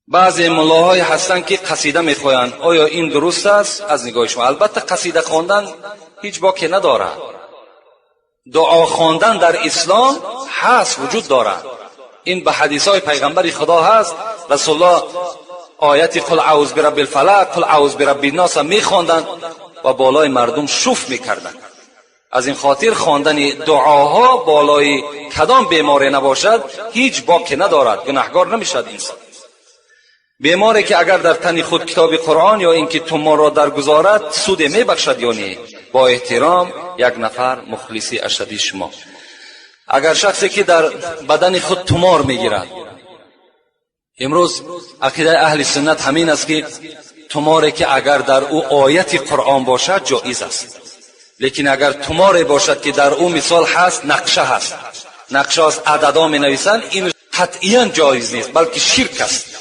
بعضی ملاهای هستن که قصیده میخوایند. آیا این درست است از نگاه شما؟ البته قصیده خواندن هیچ باکی نداره. دعا خواندن در اسلام هست، وجود داره. این به حدیث های پیغمبر خدا هست. رسول الله آیت قل اعوذ برب الفلق قل اعوذ برب الناس میخواندند و بالای مردم شوف میکردند. از این خاطر خواندن دعاها بالای کدام بیماری نباشد هیچ باکی ندارد، گناهگار نمیشد انسان. بیماری که اگر در تن خود کتاب قرآن یا اینکه تومار را درگذارد سود میبخشد یا نه؟ با احترام یک نفر مخلصی اشدی شما، اگر شخصی که در بدن خود تومار میگیرد، امروز عقیده اهل سنت همین است که توماری که اگر در او آیت قرآن باشد جایز است، لیکن اگر توماری باشد که در او مثال هست نقشه هست، نقشه از عددا می نویسند، این قطعیاً جایز نیست بلکه شرک است.